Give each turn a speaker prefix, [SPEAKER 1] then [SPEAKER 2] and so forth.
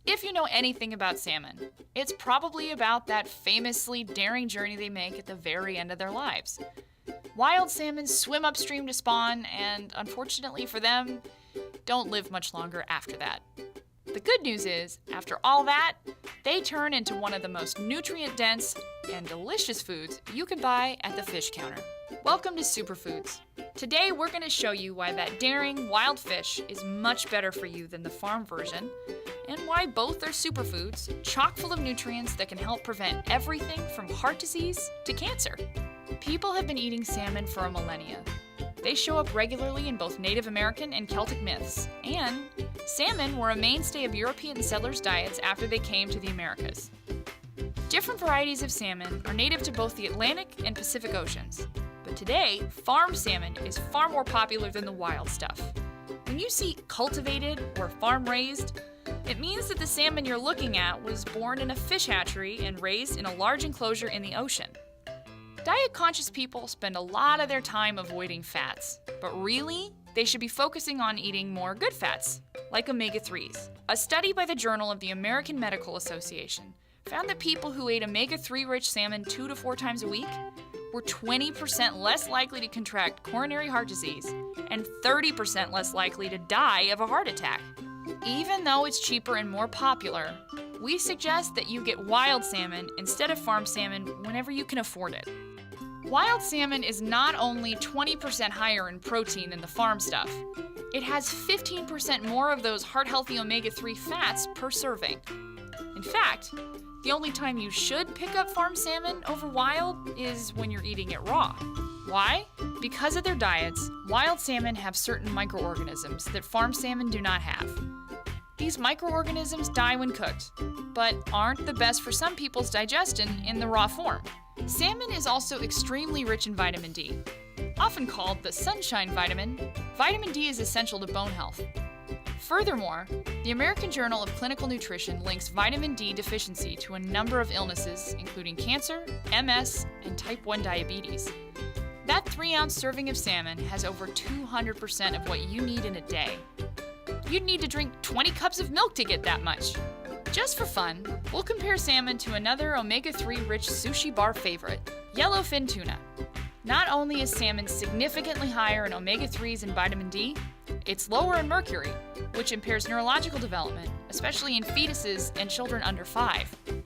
[SPEAKER 1] If you know anything about salmon, it's probably about that famously daring journey they make at the very end of their lives. Wild salmon swim upstream to spawn, and unfortunately for them, don't live much longer after that. The good news is, after all that, they turn into one of the most nutrient-dense and delicious foods you can buy at the fish counter. Welcome to Superfoods. Today we're going to show you why that daring wild fish is much better for you than the farm version, and why both are superfoods, chock full of nutrients that can help prevent everything from heart disease to cancer. People have been eating salmon for a millennia. They show up regularly in both Native American and Celtic myths, and salmon were a mainstay of European settlers' diets after they came to the Americas. Different varieties of salmon are native to both the Atlantic and Pacific Oceans, but today, farm salmon is far more popular than the wild stuff. When you see cultivated or farm-raised, it means that the salmon you're looking at was born in a fish hatchery and raised in a large enclosure in the ocean. Diet-conscious people spend a lot of their time avoiding fats, but really, they should be focusing on eating more good fats, like omega-3s. A study by the Journal of the American Medical Association found that people who ate omega-3 rich salmon 2 to 4 times a week were 20% less likely to contract coronary heart disease and 30% less likely to die of a heart attack. Even though it's cheaper and more popular, we suggest that you get wild salmon instead of farm salmon whenever you can afford it. Wild salmon is not only 20% higher in protein than the farm stuff, it has 15% more of those heart-healthy omega-3 fats per serving. In fact, the only time you should pick up farm salmon over wild is when you're eating it raw. Why? Because of their diets, wild salmon have certain microorganisms that farm salmon do not have. These microorganisms die when cooked, but aren't the best for some people's digestion in the raw form. Salmon is also extremely rich in vitamin D. Often called the sunshine vitamin, vitamin D is essential to bone health. Furthermore, the American Journal of Clinical Nutrition links vitamin D deficiency to a number of illnesses, including cancer, MS, and type 1 diabetes. That 3-ounce serving of salmon has over 200% of what you need in a day. You'd need to drink 20 cups of milk to get that much. Just for fun, we'll compare salmon to another omega-3 rich sushi bar favorite, Yellowfin Tuna. Not only is salmon significantly higher in omega-3s and vitamin D, it's lower in mercury, which impairs neurological development, especially in fetuses and children under 5.